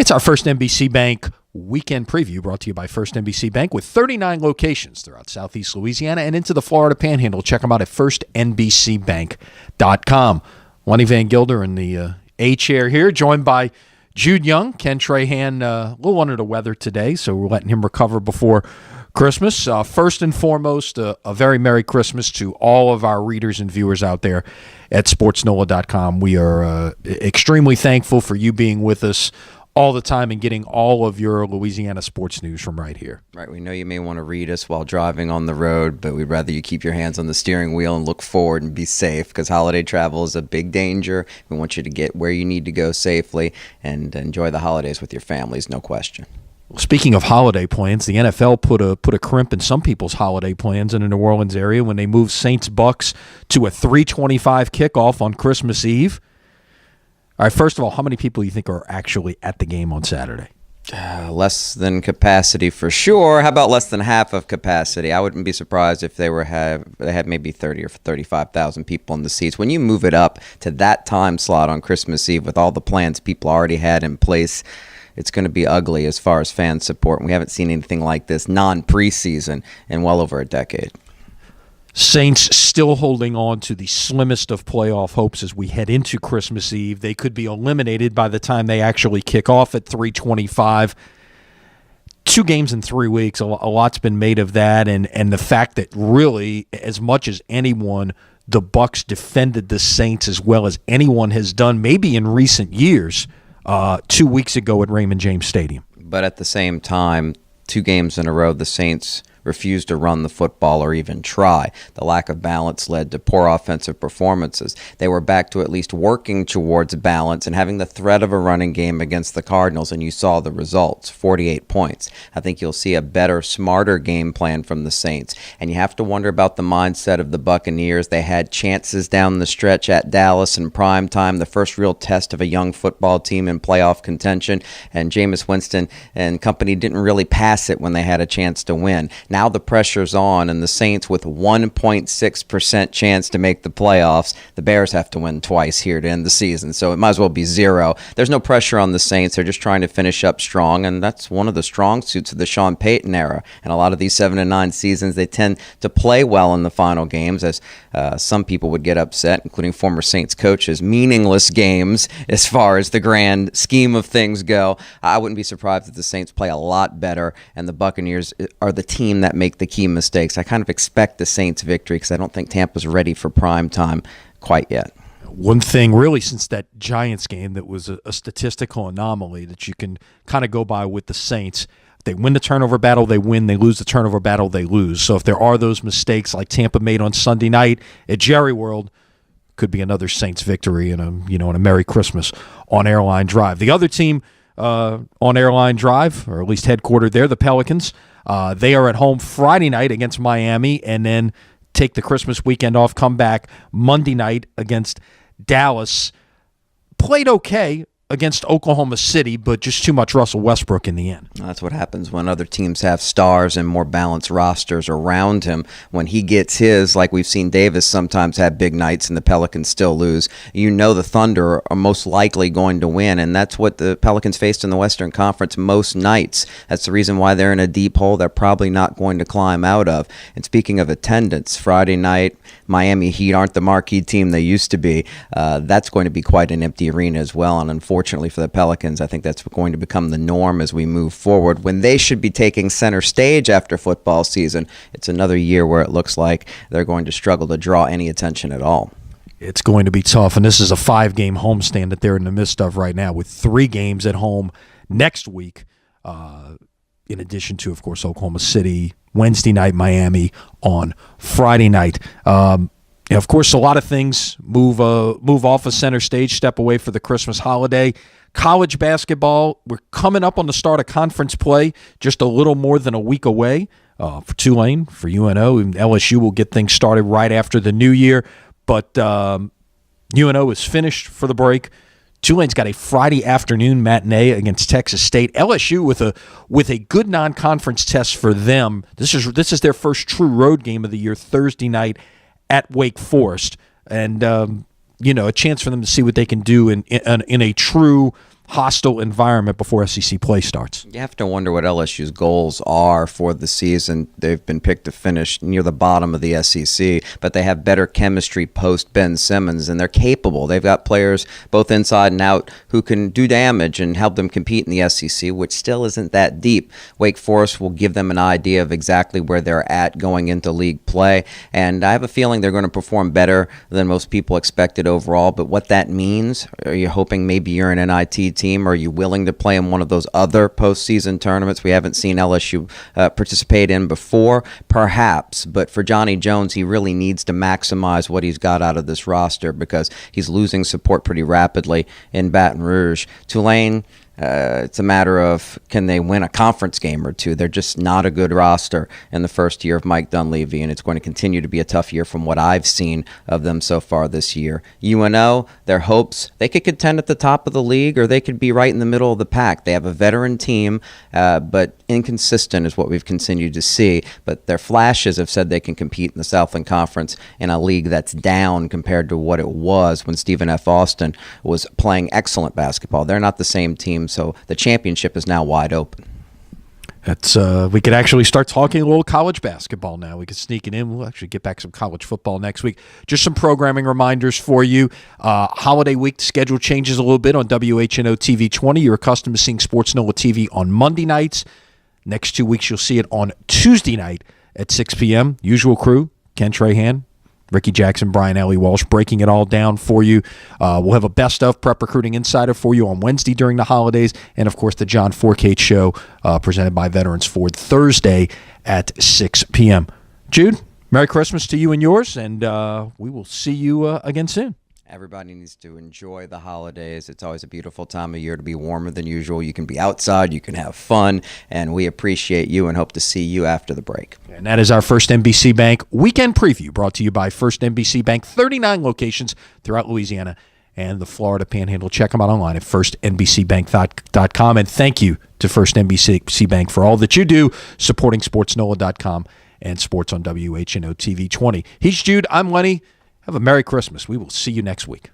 It's our First NBC Bank weekend preview brought to you by First NBC Bank with 39 locations throughout Southeast Louisiana and into the Florida Panhandle. Check them out at firstnbcbank.com. Lenny Vangilder in the A-chair here, joined by Jude Young. Ken Trahan a little under the weather today, so we're letting him recover before Christmas. First and foremost, a very Merry Christmas to all of our readers and viewers out there at sportsnola.com. We are extremely thankful for you being with us all the time and getting all of your Louisiana sports news from right here. Right. We know you may want to read us while driving on the road, but we'd rather you keep your hands on the steering wheel and look forward and be safe, because holiday travel is a big danger. We want you to get where you need to go safely and enjoy the holidays with your families, no question. Speaking of holiday plans, the NFL put a crimp in some people's holiday plans in the New Orleans area when they moved Saints-Bucs to a 3:25 kickoff on Christmas Eve. All right, first of all, how many people do you think are actually at the game on Saturday? Less than capacity for sure. How about less than half of capacity? I wouldn't be surprised if they had maybe 30 or 35,000 people in the seats. When you move it up to that time slot on Christmas Eve with all the plans people already had in place, it's going to be ugly as far as fan support. And we haven't seen anything like this non-preseason in well over a decade. Saints still holding on to the slimmest of playoff hopes as we head into Christmas Eve. They could be eliminated by the time they actually kick off at 3:25. 2 games in 3 weeks, a lot's been made of that, and the fact that really, as much as anyone, the Bucs defended the Saints as well as anyone has done, maybe in recent years, 2 weeks ago at Raymond James Stadium. But at the same time, 2 games in a row, the Saints refused to run the football or even try. The lack of balance led to poor offensive performances. They were back to at least working towards balance and having the threat of a running game against the Cardinals, and you saw the results, 48 points. I think you'll see a better, smarter game plan from the Saints. And you have to wonder about the mindset of the Buccaneers. They had chances down the stretch at Dallas in prime time, the first real test of a young football team in playoff contention, and Jameis Winston and company didn't really pass it when they had a chance to win. Now the pressure's on, and the Saints with 1.6% chance to make the playoffs. The Bears have to win twice here to end the season, so it might as well be 0. There's no pressure on the Saints. They're just trying to finish up strong, and that's one of the strong suits of the Sean Payton era. And a lot of these 7-9 seasons, they tend to play well in the final games, as some people would get upset, including former Saints coaches. Meaningless games as far as the grand scheme of things go. I wouldn't be surprised if the Saints play a lot better, and the Buccaneers are the team that make the key mistakes. I kind of expect the Saints victory because I don't think Tampa's ready for prime time quite yet. One thing really since that Giants game that was a statistical anomaly that you can kind of go by with the Saints. If they win the turnover battle, they win. They lose the turnover battle, they lose. So if there are those mistakes like Tampa made on Sunday night at Jerry World, could be another Saints victory and a Merry Christmas on Airline Drive. The other team on Airline Drive, or at least headquartered there, the Pelicans, they are at home Friday night against Miami and then take the Christmas weekend off, come back Monday night against Dallas. Played okay against Oklahoma City, but just too much Russell Westbrook in the end. That's what happens when other teams have stars and more balanced rosters around him. When he gets his, like we've seen Davis sometimes have big nights and the Pelicans still lose, you know the Thunder are most likely going to win, and that's what the Pelicans faced in the Western Conference most nights. That's the reason why they're in a deep hole they're probably not going to climb out of. And speaking of attendance, Friday night, Miami Heat aren't the marquee team they used to be. That's going to be quite an empty arena as well, and unfortunately for the Pelicans, I think that's going to become the norm as we move forward. When they should be taking center stage after football season, it's another year where it looks like they're going to struggle to draw any attention at all. It's going to be tough, and this is a 5-game homestand that they're in the midst of right now with 3 games at home next week, in addition to, of course, Oklahoma City, Wednesday night, Miami on Friday night. Of course, a lot of things move off a center stage, step away for the Christmas holiday. College basketball, we're coming up on the start of conference play, just a little more than a week away for Tulane, for UNO, and LSU will get things started right after the new year. But UNO is finished for the break. Tulane's got a Friday afternoon matinee against Texas State. LSU with a good non-conference test for them. This is their first true road game of the year, Thursday night at Wake Forest, and a chance for them to see what they can do in a true hostile environment before SEC play starts. You have to wonder what LSU's goals are for the season. They've been picked to finish near the bottom of the SEC, but they have better chemistry post Ben Simmons, and they're capable. They've got players both inside and out who can do damage and help them compete in the SEC, which still isn't that deep. Wake Forest will give them an idea of exactly where they're at going into league play, and I have a feeling they're going to perform better than most people expected overall. But what that means, are you hoping maybe you're an NIT team? Are you willing to play in one of those other postseason tournaments we haven't seen LSU participate in before? Perhaps, but for Johnny Jones, he really needs to maximize what he's got out of this roster because he's losing support pretty rapidly in Baton Rouge. Tulane, it's a matter of can they win a conference game or two. They're just not a good roster in the first year of Mike Dunleavy, and it's going to continue to be a tough year from what I've seen of them so far this year. UNO, their hopes, they could contend at the top of the league or they could be right in the middle of the pack. They have a veteran team, but inconsistent is what we've continued to see. But their flashes have said they can compete in the Southland Conference in a league that's down compared to what it was when Stephen F. Austin was playing excellent basketball. They're not the same team. So the championship is now wide open. That's we could actually start talking a little college basketball now. We could sneak it in. We'll actually get back some college football next week. Just some programming reminders for you. Holiday week schedule changes a little bit on WHNO TV 20. You're accustomed to seeing Sports NOLA TV on Monday nights. Next 2 weeks, you'll see it on Tuesday night at 6 p.m. Usual crew, Ken Trahan, Ricky Jackson, Brian Ellie Walsh, breaking it all down for you. We'll have a best of Prep Recruiting Insider for you on Wednesday during the holidays. And, of course, the John Forcade Show presented by Veterans Ford Thursday at 6 p.m. Jude, Merry Christmas to you and yours, and we will see you again soon. Everybody needs to enjoy the holidays. It's always a beautiful time of year to be warmer than usual. You can be outside, you can have fun, and we appreciate you and hope to see you after the break. And that is our First NBC Bank Weekend Preview, brought to you by First NBC Bank, 39 locations throughout Louisiana and the Florida Panhandle. Check them out online at firstnbcbank.com. And thank you to First NBC Bank for all that you do, supporting SportsNOLA.com and Sports on WHNO TV 20. He's Jude. I'm Lenny. Have a Merry Christmas. We will see you next week.